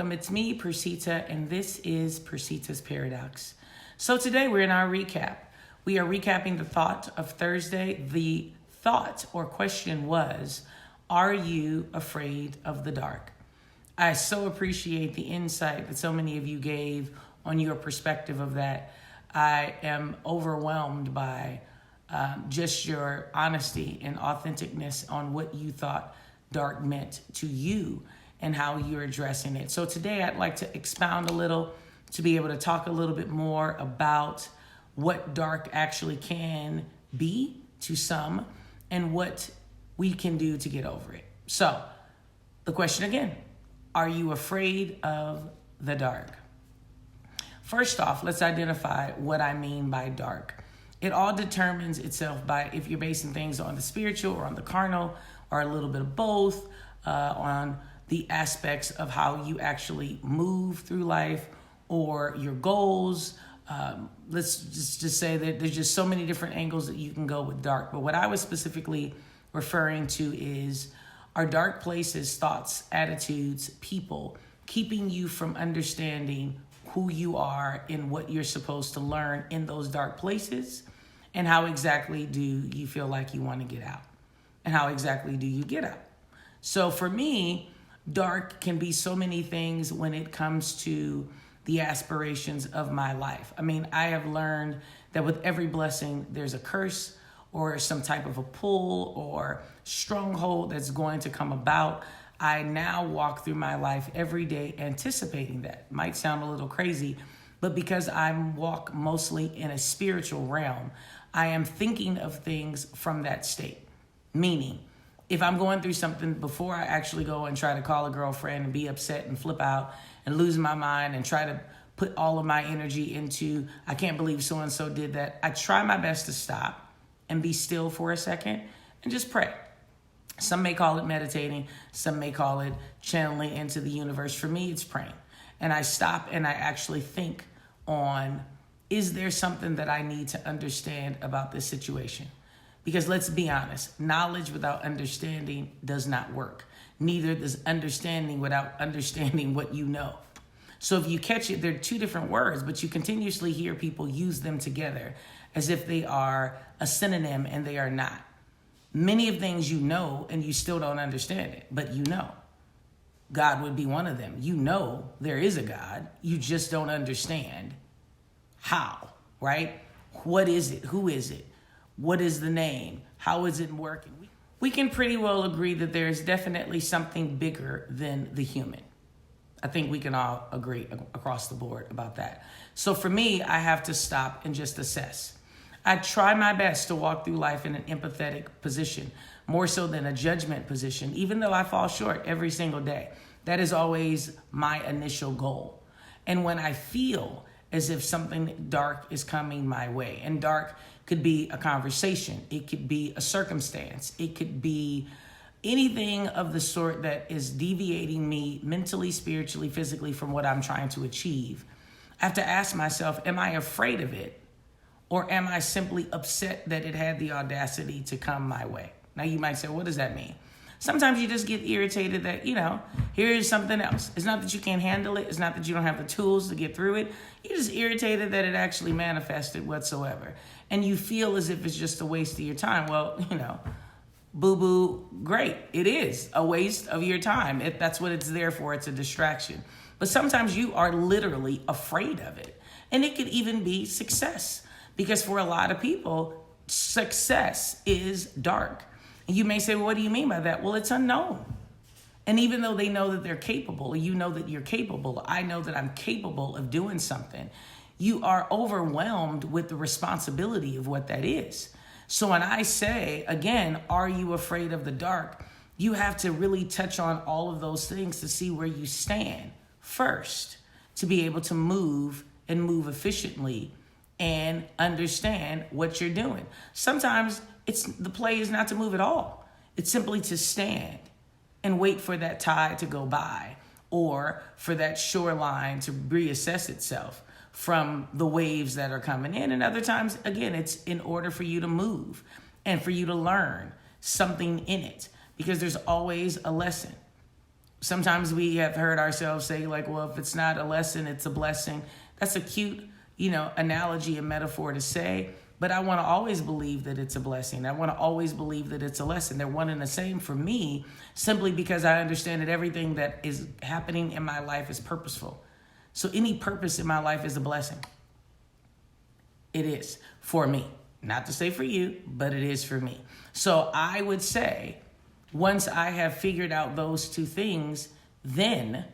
welcome. It's me, Persita, and this is Persita's Paradox. So today we're in our recap. We are recapping the thought of Thursday. The thought or question was, are you afraid of the dark? I so appreciate the insight that so many of you gave on your perspective of that. I am overwhelmed by just your honesty and authenticness on what you thought dark meant to you and how you're addressing it. So today I'd like to expound a little to be able to talk a little bit more about what dark actually can be to some and what we can do to get over it. So the question again, are you afraid of the dark? First off, let's identify what I mean by dark. It all determines itself by if you're basing things on the spiritual or on the carnal or a little bit of both, on the aspects of how you actually move through life or your goals. Let's just say that there's just so many different angles that you can go with dark. But what I was specifically referring to is, are dark places, thoughts, attitudes, people keeping you from understanding who you are and what you're supposed to learn in those dark places? And how exactly do you feel like you want to get out? And how exactly do you get out? So for me, dark can be so many things when it comes to the aspirations of my life. I mean, I have learned that with every blessing, there's a curse or some type of a pull or stronghold that's going to come about. I now walk through my life every day anticipating that. Might sound a little crazy, but because I walk mostly in a spiritual realm, I am thinking of things from that state. Meaning, if I'm going through something, before I actually go and try to call a girlfriend and be upset and flip out and lose my mind and try to put all of my energy into, I can't believe so-and-so did that, I try my best to stop and be still for a second and just pray. Some may call it meditating. Some may call it channeling into the universe. For me, it's praying. And I stop and I actually think on, is there something that I need to understand about this situation? Because let's be honest, knowledge without understanding does not work. Neither does understanding without understanding what you know. So if you catch it, they're two different words, but you continuously hear people use them together as if they are a synonym, and they are not. Many of things you know and you still don't understand it, but you know. God would be one of them. You know there is a God. You just don't understand how, right? What is it? Who is it? What is the name? How is it working? We can pretty well agree that there is definitely something bigger than the human. I think we can all agree across the board about that. So for me, I have to stop and just assess. I try my best to walk through life in an empathetic position, more so than a judgment position, even though I fall short every single day. That is always my initial goal. And when I feel as if something dark is coming my way, and dark could be a conversation, it could be a circumstance, it could be anything of the sort that is deviating me mentally, spiritually, physically from what I'm trying to achieve, I have to ask myself, am I afraid of it? Or am I simply upset that it had the audacity to come my way? Now you might say, what does that mean? Sometimes you just get irritated that, here is something else. It's not that you can't handle it. It's not that you don't have the tools to get through it. You're just irritated that it actually manifested whatsoever. And you feel as if it's just a waste of your time. Well, boo-boo, great. It is a waste of your time. That's what it's there for. It's a distraction. But sometimes you are literally afraid of it. And it could even be success. Because for a lot of people, success is dark. And you may say, well, what do you mean by that? Well, it's unknown. And even though they know that they're capable, you know that you're capable, I know that I'm capable of doing something, you are overwhelmed with the responsibility of what that is. So when I say, again, are you afraid of the dark? You have to really touch on all of those things to see where you stand first, to be able to move and move efficiently and understand what you're doing. Sometimes the play is not to move at all. It's simply to stand and wait for that tide to go by, or for that shoreline to reassess itself from the waves that are coming in. And other times, again, it's in order for you to move and for you to learn something in it, because there's always a lesson. Sometimes we have heard ourselves say, like, well, if it's not a lesson, it's a blessing. That's a cute, analogy and metaphor to say, but I want to always believe that it's a blessing. I want to always believe that it's a lesson. They're one and the same for me, simply because I understand that everything that is happening in my life is purposeful. So any purpose in my life is a blessing. It is for me. Not to say for you, but it is for me. So I would say, once I have figured out those two things, then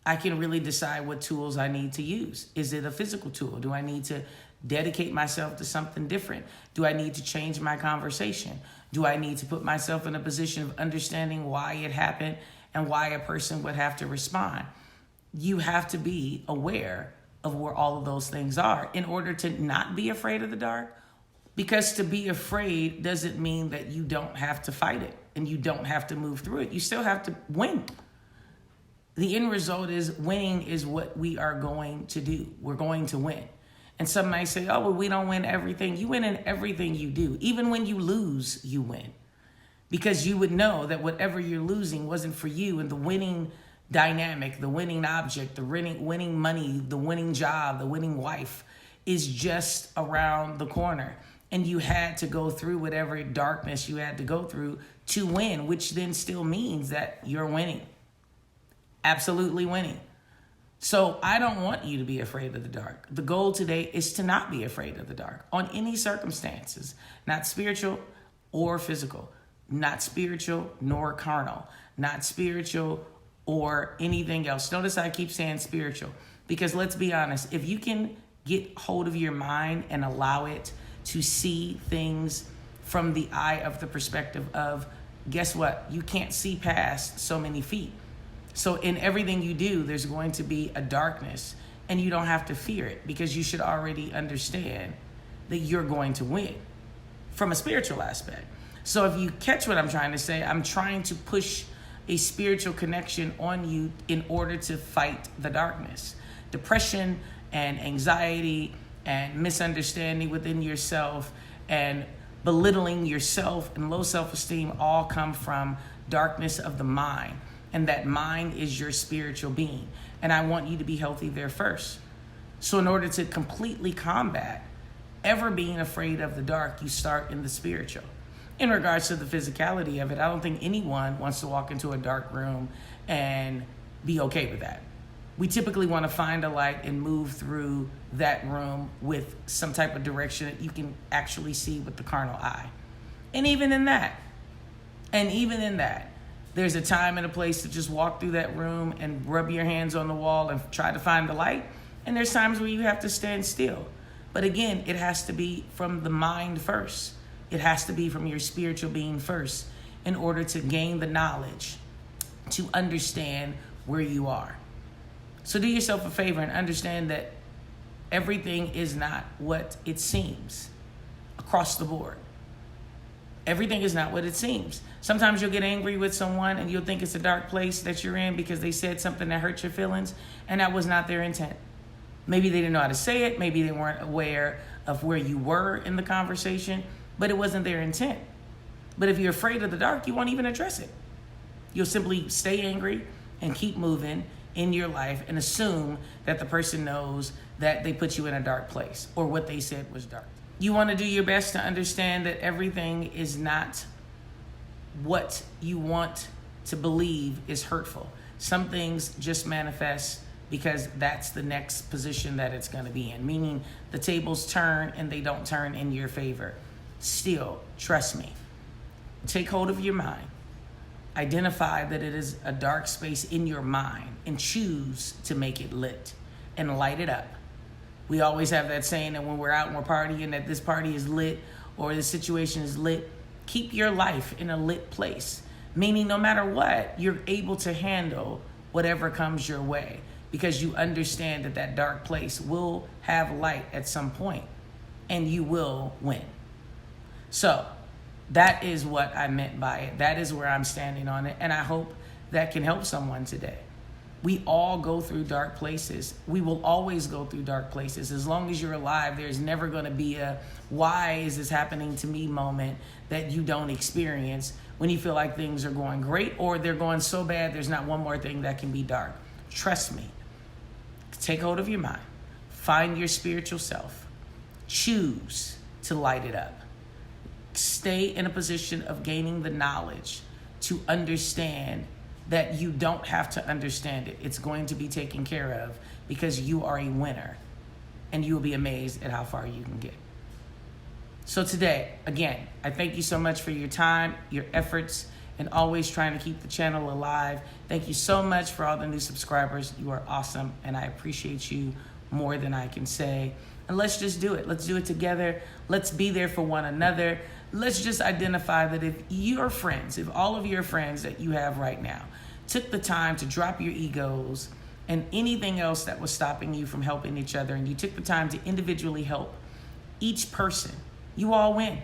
I can really decide what tools I need to use. Is it a physical tool? Do I need to dedicate myself to something different? Do I need to change my conversation? Do I need to put myself in a position of understanding why it happened and why a person would have to respond? You have to be aware of where all of those things are in order to not be afraid of the dark. Because to be afraid doesn't mean that you don't have to fight it and you don't have to move through it. You still have to win. The end result is winning is what we are going to do. We're going to win. And some might say, oh, well, we don't win everything. You win in everything you do. Even when you lose, you win. Because you would know that whatever you're losing wasn't for you, and the winning dynamic, the winning object, the winning money, the winning job, the winning wife is just around the corner. And you had to go through whatever darkness you had to go through to win, which then still means that you're winning. Absolutely winning. So I don't want you to be afraid of the dark. The goal today is to not be afraid of the dark on any circumstances, not spiritual or physical, not spiritual nor carnal, not spiritual or anything else. Notice I keep saying spiritual, because let's be honest, if you can get hold of your mind and allow it to see things from the eye of the perspective of, guess what? You can't see past so many feet. So in everything you do, there's going to be a darkness, and you don't have to fear it, because you should already understand that you're going to win from a spiritual aspect. So if you catch what I'm trying to say, I'm trying to push a spiritual connection on you in order to fight the darkness. Depression and anxiety and misunderstanding within yourself and belittling yourself and low self-esteem all come from darkness of the mind. And that mind is your spiritual being. And I want you to be healthy there first. So in order to completely combat ever being afraid of the dark, you start in the spiritual. In regards to the physicality of it, I don't think anyone wants to walk into a dark room and be okay with that. We typically want to find a light and move through that room with some type of direction that you can actually see with the carnal eye. And even in that, there's a time and a place to just walk through that room and rub your hands on the wall and try to find the light. And there's times where you have to stand still. But again, it has to be from the mind first. It has to be from your spiritual being first in order to gain the knowledge to understand where you are. So do yourself a favor and understand that everything is not what it seems across the board. Everything is not what it seems. Sometimes you'll get angry with someone and you'll think it's a dark place that you're in because they said something that hurt your feelings, and that was not their intent. Maybe they didn't know how to say it. Maybe they weren't aware of where you were in the conversation, but it wasn't their intent. But if you're afraid of the dark, you won't even address it. You'll simply stay angry and keep moving in your life and assume that the person knows that they put you in a dark place or what they said was dark. You want to do your best to understand that everything is not what you want to believe is hurtful. Some things just manifest because that's the next position that it's going to be in, meaning the tables turn and they don't turn in your favor. Still, trust me, take hold of your mind. Identify that it is a dark space in your mind and choose to make it lit and light it up. We always have that saying that when we're out and we're partying that this party is lit or this situation is lit. Keep your life in a lit place, meaning no matter what, you're able to handle whatever comes your way because you understand that that dark place will have light at some point and you will win. So that is what I meant by it. That is where I'm standing on it. And I hope that can help someone today. We all go through dark places. We will always go through dark places. As long as you're alive, there's never going to be a why is this happening to me moment that you don't experience when you feel like things are going great or they're going so bad, there's not one more thing that can be dark. Trust me. Take hold of your mind. Find your spiritual self. Choose to light it up. Stay in a position of gaining the knowledge to understand that you don't have to understand it. It's going to be taken care of because you are a winner, and you will be amazed at how far you can get. So today, again, I thank you so much for your time, your efforts, and always trying to keep the channel alive. Thank you so much for all the new subscribers. You are awesome, and I appreciate you more than I can say. And let's just do it. Let's do it together. Let's be there for one another. Let's just identify that if your friends, if all of your friends that you have right now took the time to drop your egos and anything else that was stopping you from helping each other, and you took the time to individually help each person, you all win.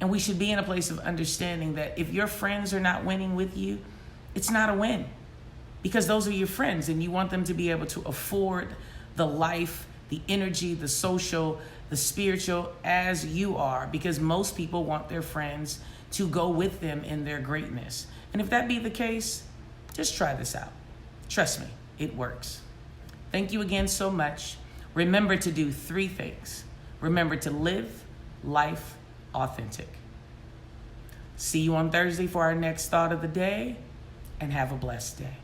And we should be in a place of understanding that if your friends are not winning with you, it's not a win, because those are your friends and you want them to be able to afford the life, the energy, the social, the spiritual as you are, because most people want their friends to go with them in their greatness. And if that be the case, just try this out. Trust me, it works. Thank you again so much. Remember to do 3 things. Remember to live life authentic. See you on Thursday for our next thought of the day, and have a blessed day.